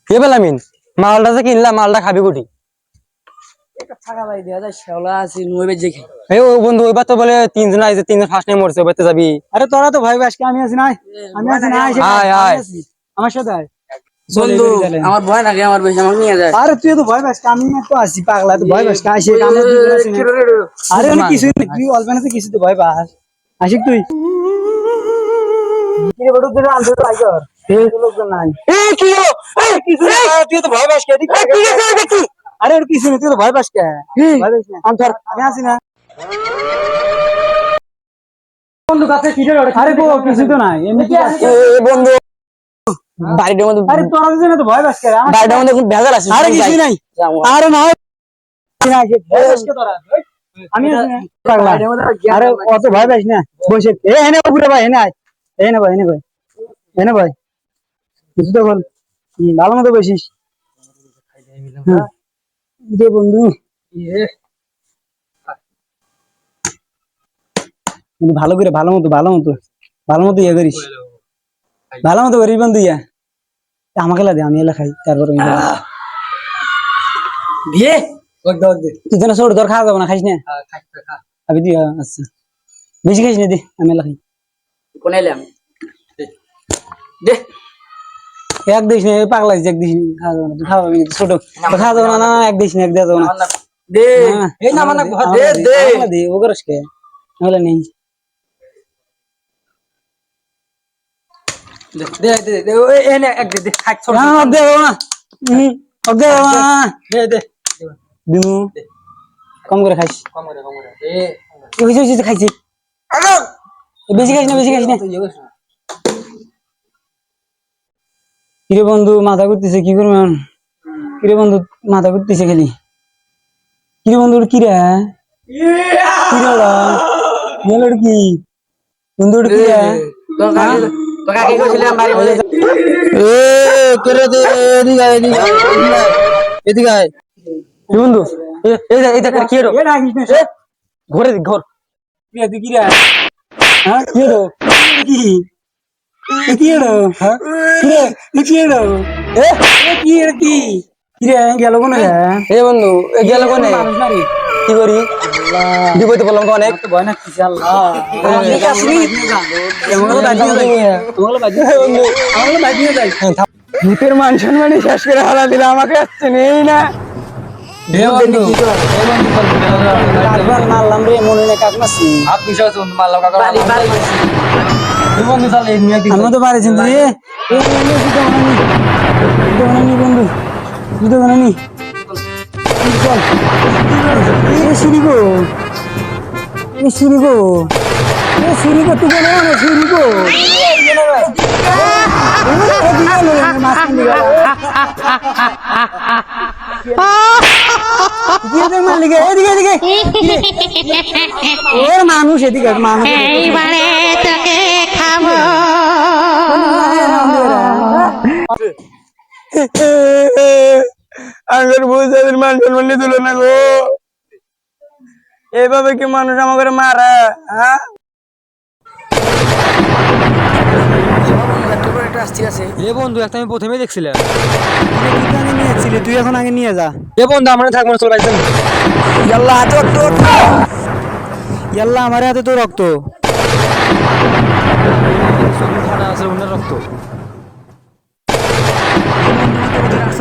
কে বেলামিন মালটা যে কিনলাম মালটা খাবি কুটি থাকা ভাই দেয়া যায় শেওলা আছে নই বেজে খাই এই ও বন্ধু ওইবার তো বলে তিনজন আইছে তিনজন ফার্স্ট টাইম মরছে ওইবার তো যাবি আরে তোরা তো ভাই আজকে আমি আছি না আমি আছি না আয় আয় আমার সাথে আয় বন্ধু আমার ভয় লাগে আমার বেশি আমাকে নিয়ে যায় আরে তুই তো ভয় পাস আমি তো আছি পাগলা তো ভয় পাস আসে আমরা দুজন আছি না। আরে অনেক কিছু তুই অল্প না তো কিছু তো ভয় পাস আশিক তুই কি রে বড় তোর আনতে ট্রাই কর এই লোকজন নাই এই কি হলো এই কিছু না তুই তো ভয় পাস কে কি গেছে দেখি আরে ওর কিছু না তুই তো ভয় পাস কে ভয় পাস না আমি আছি না বন্ধু কাছে কি রে আরে গো কিছু তো নাই এমনি এই বন্ধু বাড়িটার মধ্যে আরে তোরা দুজন তো ভয় পাস কে বাড়িটার মধ্যে খুব ভেজাল আছে আরে কিছু নাই আরে না আমি পাগলা আরে অত ভয় পাইস না বসে এনে উপরে ভাই এনে এনে ভাই এনে ভাই এনে ভাই কিছু তো বল ভালো মতো বসিস যে বন্ধু ভালো করে ভালো মতো ইয়ে করিস ভালো মতো করিস বন্ধু ইয়া আমাকে লাগে আমি এলা খাই তারপর দিয়ে তুই যেন ছোট তোর খাওয়া যাবো না খাইস না আমি দি আচ্ছা বেশি খাইস না দি আমি এলা খাই কোনে এলাম দে এক দিস না পাগলা এক দিস খাওয়া যাবো না তুই খাওয়া যাবি ছোট খাওয়া যাবো না এক দিস না এক দেওয়া যাবো না দে এই না মানে দে দে দে ও করস কে নাহলে নেই দে দে দে এনে এক দে দে খাই ছোট না দেবো না দেবো না দে দে দিমু কম করে খাইস কম করে দে কি হয়েছে খাইছি বেশি খাইস না কিরে বন্ধু মাথা ঘুরতেছে কি করবো কিরে বন্ধু মাথা ঘুরতেছে খালি কিরে বন্ধু কিরে কি বন্ধু কি তোকে কি কইছিলাম বাড়ি বলে এ করে দে এদিকে আয় কি বন্ধু এই দেখ কি রে ঘরে ঘর কি রে হ্যাঁ কি রে কি কি রে হ্যাঁ কি রে কি রে গেল কোন এ বন্ধু গেল কোনে কি করি বিপদে পড়লাম তো অনেক ভয় না কি আল্লাহ ভূতের মান সম্মানই শেষ করে হারা দিলে আমাকে আসছে নেই না মারলাম রে মনে নেই কাক মাসি আমি তো পারেছি বন্ধু জুতো বানানি সিরিগো তুই কেন সিরিগো মানুষ এদিকে মানুষ তোকে খাবো আগের বউদের মান সম্মান দিল না গো এইভাবে কি মানুষ আমাকে মারা হ্যাঁ বন্ধু একটা আমি প্রথমেই দেখছিলাম তুই এখন আগে নিয়ে যা বন্ধু আমরা থাকবো না চলে আসছেন ইয়াল্লা আমার হাতে তো রক্ত আছে উনার রক্ত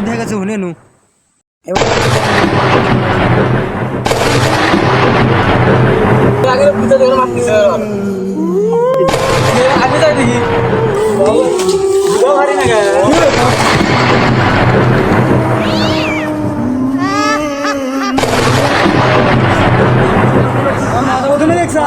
দেখা গেছে হুনে নু আগে যাই দেখি দেখছা